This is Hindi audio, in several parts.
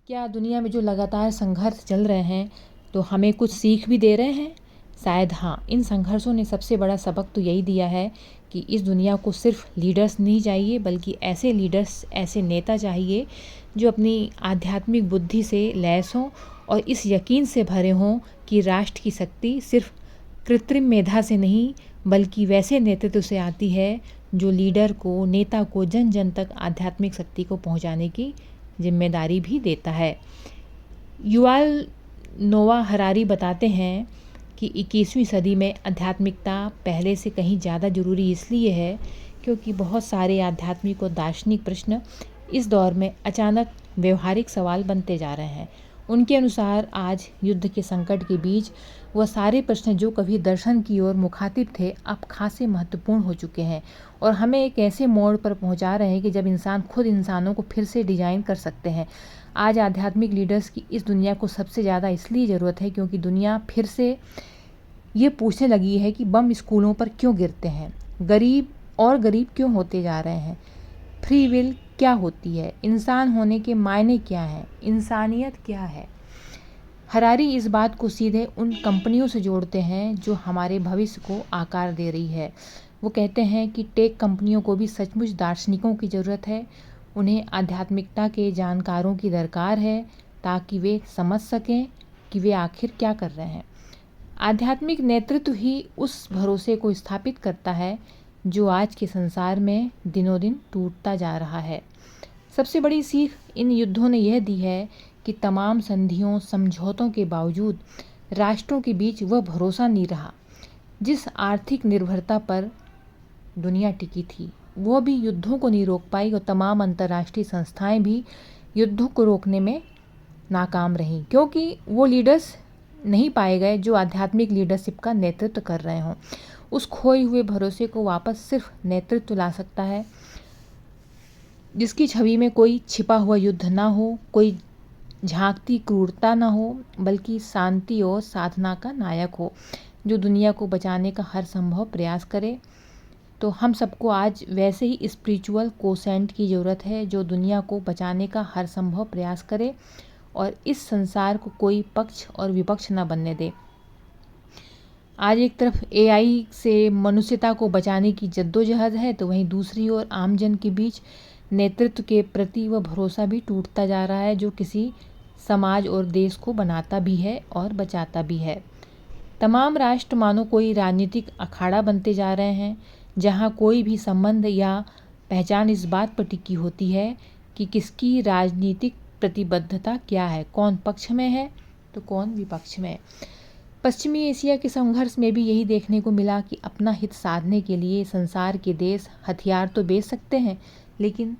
क्या दुनिया में जो लगातार संघर्ष चल रहे हैं तो हमें कुछ सीख भी दे रहे हैं? शायद हाँ, इन संघर्षों ने सबसे बड़ा सबक तो यही दिया है कि इस दुनिया को सिर्फ लीडर्स नहीं चाहिए, बल्कि ऐसे लीडर्स, ऐसे नेता चाहिए जो अपनी आध्यात्मिक बुद्धि से लैस हों और इस यकीन से भरे हों कि राष्ट्र की शक्ति सिर्फ कृत्रिम मेधा से नहीं, बल्कि वैसे नेतृत्व से आती है जो लीडर को, नेता को जन जन तक आध्यात्मिक शक्ति को पहुंचाने की जिम्मेदारी भी देता है। युवाल नोआ हरारी बताते हैं कि 21वीं सदी में आध्यात्मिकता पहले से कहीं ज़्यादा ज़रूरी इसलिए है क्योंकि बहुत सारे आध्यात्मिक और दार्शनिक प्रश्न इस दौर में अचानक व्यवहारिक सवाल बनते जा रहे हैं। उनके अनुसार आज युद्ध के संकट के बीच वह सारे प्रश्न जो कभी दर्शन की ओर मुखातिब थे, अब खासे महत्वपूर्ण हो चुके हैं और हमें एक ऐसे मोड़ पर पहुंचा रहे हैं कि जब इंसान खुद इंसानों को फिर से डिजाइन कर सकते हैं। आज आध्यात्मिक लीडर्स की इस दुनिया को सबसे ज़्यादा इसलिए ज़रूरत है क्योंकि दुनिया फिर से ये पूछने लगी है कि बम स्कूलों पर क्यों गिरते हैं, गरीब क्यों होते जा रहे हैं, फ्री विल क्या होती है, इंसान होने के मायने क्या हैं, इंसानियत क्या है। हरारी इस बात को सीधे उन कंपनियों से जोड़ते हैं जो हमारे भविष्य को आकार दे रही है। वो कहते हैं कि टेक कंपनियों को भी सचमुच दार्शनिकों की ज़रूरत है। उन्हें आध्यात्मिकता के जानकारों की दरकार है ताकि वे समझ सकें कि वे आखिर क्या कर रहे हैं। आध्यात्मिक नेतृत्व ही उस भरोसे को स्थापित करता है जो आज के संसार में दिनों दिन टूटता जा रहा है। सबसे बड़ी सीख इन युद्धों ने यह दी है कि तमाम संधियों, समझौतों के बावजूद राष्ट्रों के बीच वह भरोसा नहीं रहा। जिस आर्थिक निर्भरता पर दुनिया टिकी थी, वह भी युद्धों को नहीं रोक पाई और तमाम अंतर्राष्ट्रीय संस्थाएं भी युद्धों को रोकने में नाकाम रहीं क्योंकि वो लीडर्स नहीं पाए गए जो आध्यात्मिक लीडरशिप का नेतृत्व कर रहे हों। उस खोए हुए भरोसे को वापस सिर्फ नेतृत्व ला सकता है जिसकी छवि में कोई छिपा हुआ युद्ध ना हो, कोई झांकती क्रूरता ना हो, बल्कि शांति और साधना का नायक हो जो दुनिया को बचाने का हर संभव प्रयास करे। तो हम सबको आज वैसे ही स्पिरिचुअल कोसेंट की ज़रूरत है जो दुनिया को बचाने का हर संभव प्रयास करे और इस संसार को कोई पक्ष और विपक्ष न बनने दे। आज एक तरफ एआई से मनुष्यता को बचाने की जद्दोजहद है तो वहीं दूसरी ओर आमजन के बीच नेतृत्व के प्रति वह भरोसा भी टूटता जा रहा है जो किसी समाज और देश को बनाता भी है और बचाता भी है। तमाम राष्ट्र मानो कोई राजनीतिक अखाड़ा बनते जा रहे हैं जहां कोई भी संबंध या पहचान इस बात पर टिकी होती है कि किसकी राजनीतिक प्रतिबद्धता क्या है, कौन पक्ष में है तो कौन विपक्ष में। पश्चिमी एशिया के संघर्ष में भी यही देखने को मिला कि अपना हित साधने के लिए संसार के देश हथियार तो बेच सकते हैं लेकिन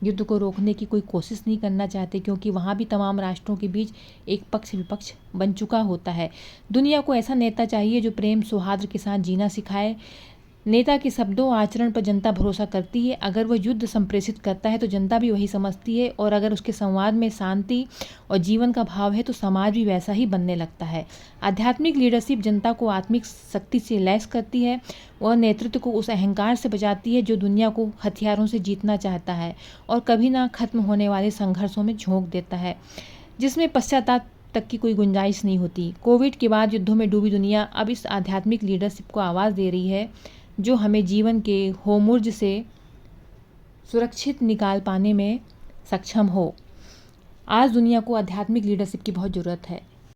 युद्ध को रोकने की कोई कोशिश नहीं करना चाहते क्योंकि वहाँ भी तमाम राष्ट्रों के बीच एक पक्ष विपक्ष बन चुका होता है। दुनिया को ऐसा नेता चाहिए जो प्रेम सौहार्द के साथ जीना सिखाए। नेता के शब्दों आचरण पर जनता भरोसा करती है। अगर वह युद्ध संप्रेषित करता है तो जनता भी वही समझती है और अगर उसके संवाद में शांति और जीवन का भाव है तो समाज भी वैसा ही बनने लगता है। आध्यात्मिक लीडरशिप जनता को आत्मिक शक्ति से लैस करती है और नेतृत्व को उस अहंकार से बचाती है जो दुनिया को हथियारों से जीतना चाहता है और कभी ना खत्म होने वाले संघर्षों में झोंक देता है जिसमें पश्चाताप तक की कोई गुंजाइश नहीं होती। कोविड के बाद युद्धों में डूबी दुनिया अब इस आध्यात्मिक लीडरशिप को आवाज़ दे रही है जो हमें जीवन के होमुर्ज से सुरक्षित निकाल पाने में सक्षम हो। आज दुनिया को आध्यात्मिक लीडरशिप की बहुत ज़रूरत है।